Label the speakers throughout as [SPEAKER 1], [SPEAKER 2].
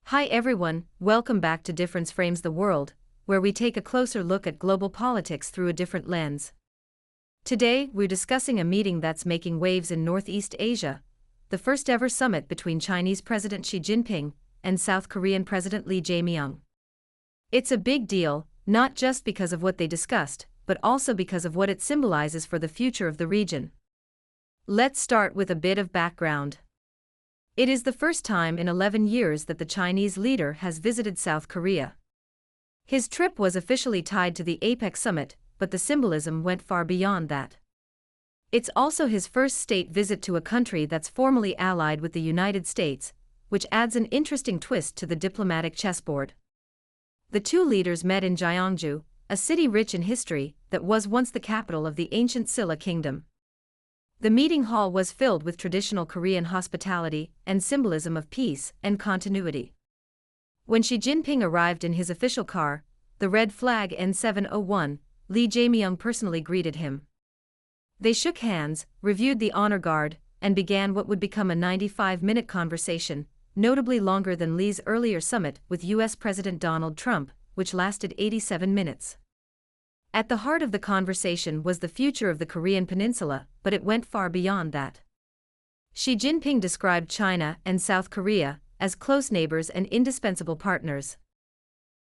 [SPEAKER 1] Hi everyone, welcome back to Difference Frames the World, where we take a closer look at global politics through a different lens. Today, we're discussing a meeting that's making waves in Northeast Asia, the first ever summit between Chinese President Xi Jinping and South Korean President Lee Jae-myung. It's a big deal, not just because of what they discussed, but also because of what it symbolizes for the future of the region. Let's start with a bit of background. It is the first time in 11 years that the Chinese leader has visited South Korea. His trip was officially tied to the APEC summit, but the symbolism went far beyond that. It's also his first state visit to a country that's formally allied with the United States, which adds an interesting twist to the diplomatic chessboard. The two leaders met in Gyeongju, a city rich in history that was once the capital of the ancient Silla kingdom. The meeting hall was filled with traditional Korean hospitality and symbolism of peace and continuity. When Xi Jinping arrived in his official car, the red flag N701, Lee Jae-myung personally greeted him. They shook hands, reviewed the honor guard, and began what would become a 95-minute conversation, notably longer than Lee's earlier summit with U.S. President Donald Trump, which lasted 87 minutes. At the heart of the conversation was the future of the Korean peninsula, but it went far beyond that. Xi Jinping described China and South Korea as close neighbors and indispensable partners.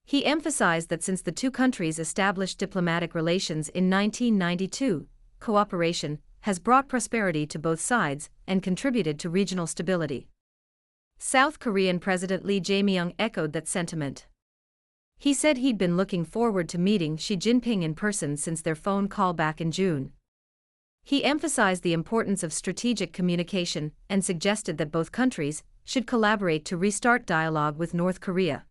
[SPEAKER 1] He emphasized that since the two countries established diplomatic relations in 1992, cooperation has brought prosperity to both sides and contributed to regional stability. South Korean President Lee Jae-myung echoed that sentiment. He said he'd been looking forward to meeting Xi Jinping in person since their phone call back in June. He emphasized the importance of strategic communication and suggested that both countries should collaborate to restart dialogue with North Korea.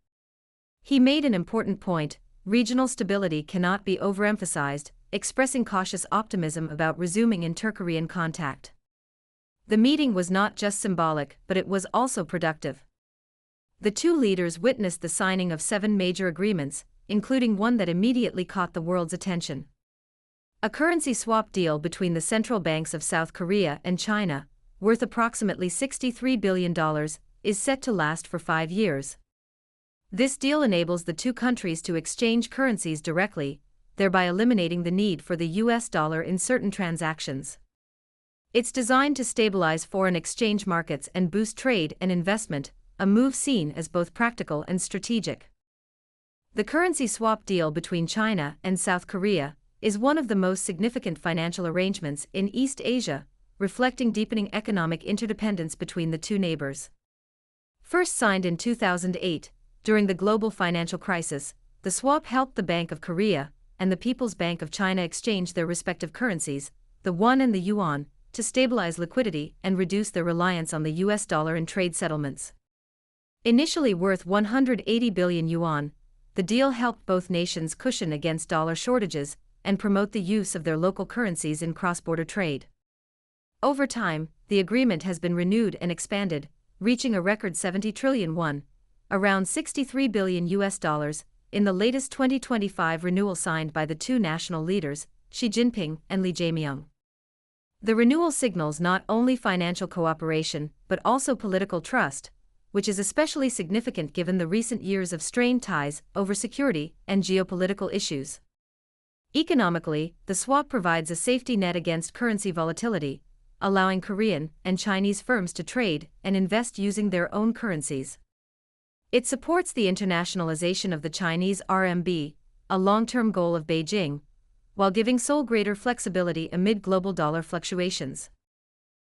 [SPEAKER 1] He made an important point: regional stability cannot be overemphasized, expressing cautious optimism about resuming inter-Korean contact. The meeting was not just symbolic, but it was also productive. The two leaders witnessed the signing of 7 major agreements, including one that immediately caught the world's attention. A currency swap deal between the central banks of South Korea and China, worth approximately $63 billion, is set to last for 5 years. This deal enables the two countries to exchange currencies directly, thereby eliminating the need for the US dollar in certain transactions. It's designed to stabilize foreign exchange markets and boost trade and investment, a move seen as both practical and strategic. The currency swap deal between China and South Korea is one of the most significant financial arrangements in East Asia, reflecting deepening economic interdependence between the two neighbors. First signed in 2008, during the global financial crisis, the swap helped the Bank of Korea and the People's Bank of China exchange their respective currencies, the won and the yuan, to stabilize liquidity and reduce their reliance on the US dollar in trade settlements. Initially worth 180 billion yuan, the deal helped both nations cushion against dollar shortages and promote the use of their local currencies in cross-border trade. Over time, the agreement has been renewed and expanded, reaching a record 70 trillion won, around $63 billion US dollars, in the latest 2025 renewal signed by the two national leaders, Xi Jinping and Lee Jae-myung. The renewal signals not only financial cooperation but also political trust, which is especially significant given the recent years of strained ties over security and geopolitical issues. Economically, the swap provides a safety net against currency volatility, allowing Korean and Chinese firms to trade and invest using their own currencies. It supports the internationalization of the Chinese RMB, a long-term goal of Beijing, while giving Seoul greater flexibility amid global dollar fluctuations.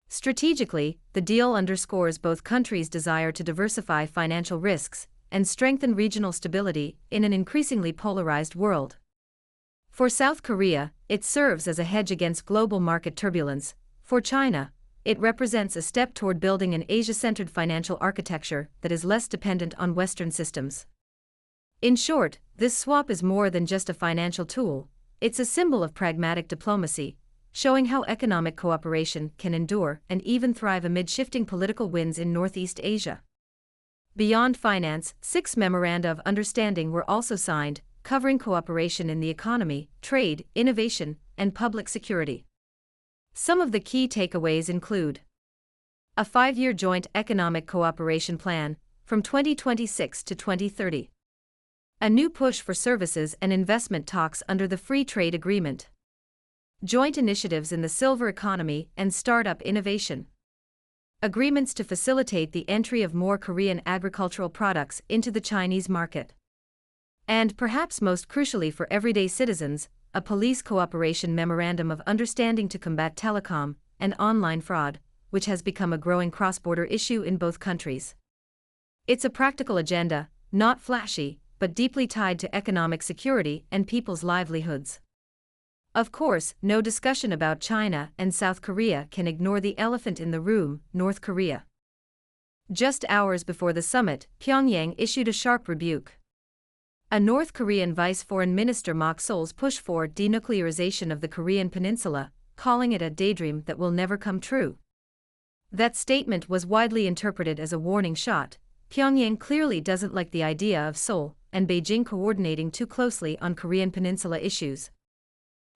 [SPEAKER 1] Strategically, the deal underscores both countries' desire to diversify financial risks and strengthen regional stability in an increasingly polarized world. For South Korea, it serves as a hedge against global market turbulence. For China, it represents a step toward building an Asia-centered financial architecture that is less dependent on Western systems. In short, this swap is more than just a financial tool, it's a symbol of pragmatic diplomacy, showing how economic cooperation can endure and even thrive amid shifting political winds in Northeast Asia. Beyond finance, 6 memoranda of understanding were also signed, covering cooperation in the economy, trade, innovation, and public security. Some of the key takeaways include a 5-year joint economic cooperation plan, from 2026 to 2030. A new push for services and investment talks under the Free Trade Agreement. Joint initiatives in the silver economy and startup innovation. Agreements to facilitate the entry of more Korean agricultural products into the Chinese market. And perhaps most crucially for everyday citizens, a police cooperation memorandum of understanding to combat telecom and online fraud, which has become a growing cross-border issue in both countries. It's a practical agenda, not flashy, but deeply tied to economic security and people's livelihoods. Of course, no discussion about China and South Korea can ignore the elephant in the room, North Korea. Just hours before the summit, Pyongyang issued a sharp rebuke. A North Korean Vice Foreign Minister mocked Seoul's push for denuclearization of the Korean peninsula, calling it a daydream that will never come true. That statement was widely interpreted as a warning shot. Pyongyang clearly doesn't like the idea of Seoul and Beijing coordinating too closely on Korean peninsula issues.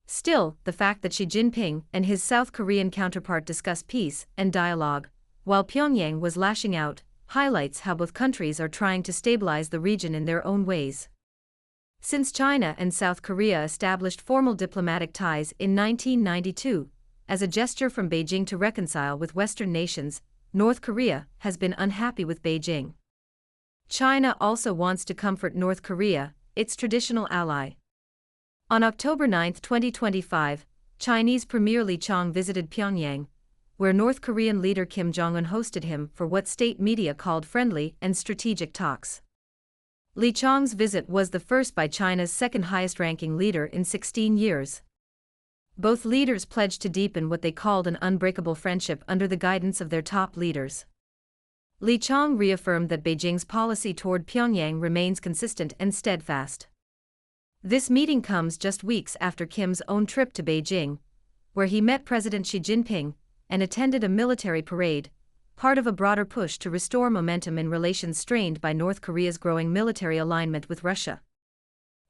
[SPEAKER 1] Still, the fact that Xi Jinping and his South Korean counterpart discussed peace and dialogue, while Pyongyang was lashing out, highlights how both countries are trying to stabilize the region in their own ways. Since China and South Korea established formal diplomatic ties in 1992, as a gesture from Beijing to reconcile with Western nations, North Korea has been unhappy with Beijing. China also wants to comfort North Korea, its traditional ally. On October 9, 2025, Chinese Premier Li Qiang visited Pyongyang, where North Korean leader Kim Jong-un hosted him for what state media called friendly and strategic talks. Li Qiang's visit was the first by China's second highest-ranking leader in 16 years. Both leaders pledged to deepen what they called an unbreakable friendship under the guidance of their top leaders. Li Qiang reaffirmed that Beijing's policy toward Pyongyang remains consistent and steadfast. This meeting comes just weeks after Kim's own trip to Beijing, where he met President Xi Jinping and attended a military parade, part of a broader push to restore momentum in relations strained by North Korea's growing military alignment with Russia.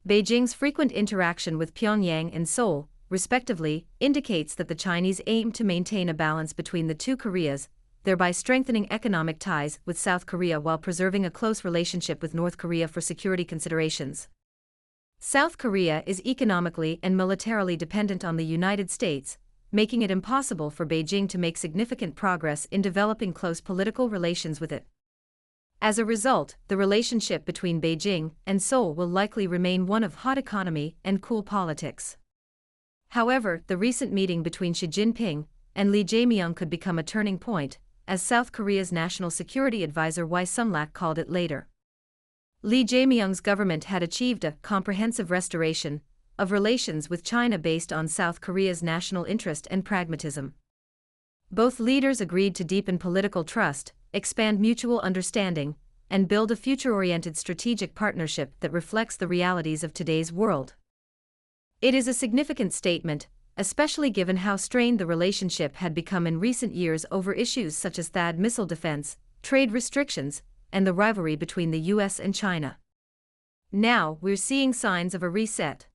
[SPEAKER 1] Beijing's frequent interaction with Pyongyang and Seoul, respectively, indicates that the Chinese aim to maintain a balance between the two Koreas, thereby strengthening economic ties with South Korea while preserving a close relationship with North Korea for security considerations. South Korea is economically and militarily dependent on the United States, making it impossible for Beijing to make significant progress in developing close political relations with it. As a result, the relationship between Beijing and Seoul will likely remain one of hot economy and cool politics. However, the recent meeting between Xi Jinping and Lee Jae-myung could become a turning point, as South Korea's National Security Advisor Wai Sun-lak called it later. Lee Jae-myung's government had achieved a comprehensive restoration of relations with China based on South Korea's national interest and pragmatism. Both leaders agreed to deepen political trust, expand mutual understanding, and build a future-oriented strategic partnership that reflects the realities of today's world. It is a significant statement, especially given how strained the relationship had become in recent years over issues such as THAAD missile defense, trade restrictions, and the rivalry between the US and China. Now, we're seeing signs of a reset.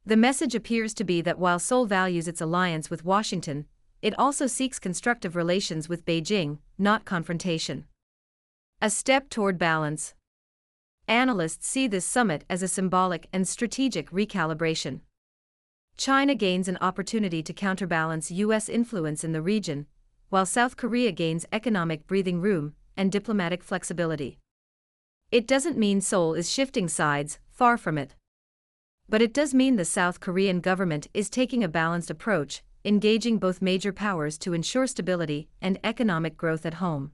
[SPEAKER 1] The message appears to be that while Seoul values its alliance with Washington, it also seeks constructive relations with Beijing, not confrontation. A step toward balance. Analysts see this summit as a symbolic and strategic recalibration. China gains an opportunity to counterbalance US influence in the region, while South Korea gains economic breathing room and diplomatic flexibility. It doesn't mean Seoul is shifting sides, far from it. But it does mean the South Korean government is taking a balanced approach, engaging both major powers to ensure stability and economic growth at home.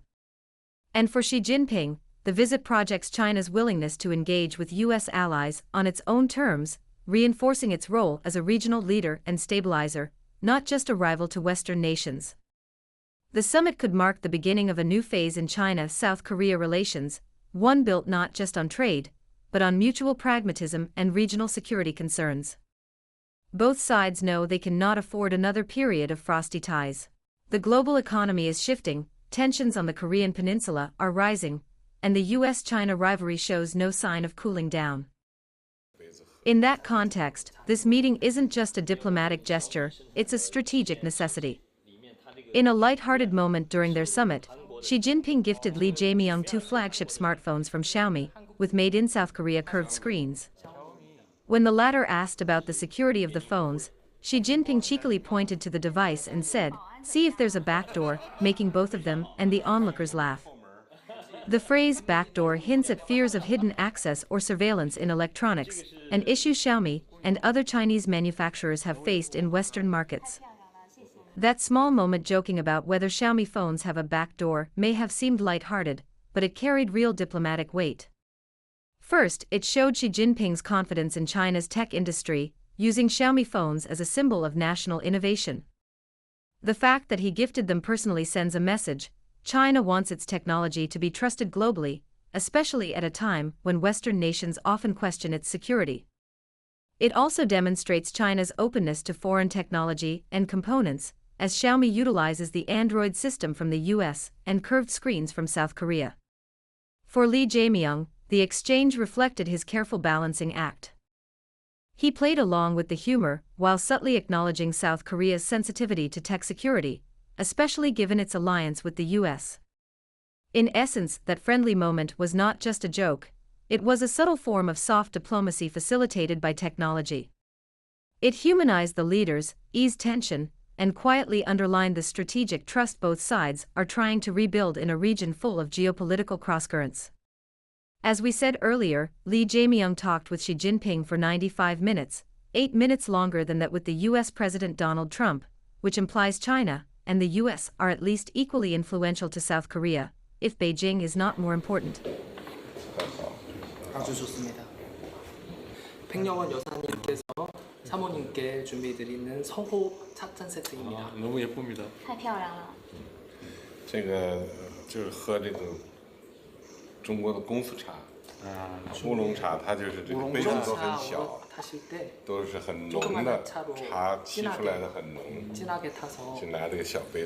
[SPEAKER 1] And for Xi Jinping, the visit projects China's willingness to engage with US allies on its own terms, reinforcing its role as a regional leader and stabilizer, not just a rival to Western nations. The summit could mark the beginning of a new phase in China-South Korea relations, one built not just on trade, but on mutual pragmatism and regional security concerns. Both sides know they cannot afford another period of frosty ties. The global economy is shifting, tensions on the Korean peninsula are rising, and the US-China rivalry shows no sign of cooling down. In that context, this meeting isn't just a diplomatic gesture, it's a strategic necessity. In a light-hearted moment during their summit, Xi Jinping gifted Lee Jae-myung two flagship smartphones from Xiaomi, with made in South Korea curved screens. When the latter asked about the security of the phones, Xi Jinping cheekily pointed to the device and said, "See if there's a backdoor," making both of them and the onlookers laugh. The phrase backdoor hints at fears of hidden access or surveillance in electronics, an issue Xiaomi and other Chinese manufacturers have faced in Western markets. That small moment joking about whether Xiaomi phones have a backdoor may have seemed light-hearted, but it carried real diplomatic weight. First, it showed Xi Jinping's confidence in China's tech industry, using Xiaomi phones as a symbol of national innovation. The fact that he gifted them personally sends a message: China wants its technology to be trusted globally, especially at a time when Western nations often question its security. It also demonstrates China's openness to foreign technology and components, as Xiaomi utilizes the Android system from the US and curved screens from South Korea. For Lee Jae-myung, the exchange reflected his careful balancing act. He played along with the humor while subtly acknowledging South Korea's sensitivity to tech security, especially given its alliance with the US. In essence, that friendly moment was not just a joke, it was a subtle form of soft diplomacy facilitated by technology. It humanized the leaders, eased tension, and quietly underlined the strategic trust both sides are trying to rebuild in a region full of geopolitical crosscurrents. As we said earlier, Lee Jae-myung talked with Xi Jinping for 95 minutes, 8 minutes longer than that with the US President Donald Trump, which implies China and the US are at least equally influential to South Korea, if Beijing is not more important.
[SPEAKER 2] 아주 좋습니다. 백여원 여사님께서 사모님께 준비드리는 서호 찻잔 세트입니다.
[SPEAKER 3] 너무 예쁩니다.
[SPEAKER 4] 太漂亮了。
[SPEAKER 5] 这个就是喝这个中国的功夫茶，乌龙茶，它就是这个杯子都很小，都是很浓的茶沏出来的很浓，
[SPEAKER 2] 진하게 타서
[SPEAKER 5] 就拿这个小杯子。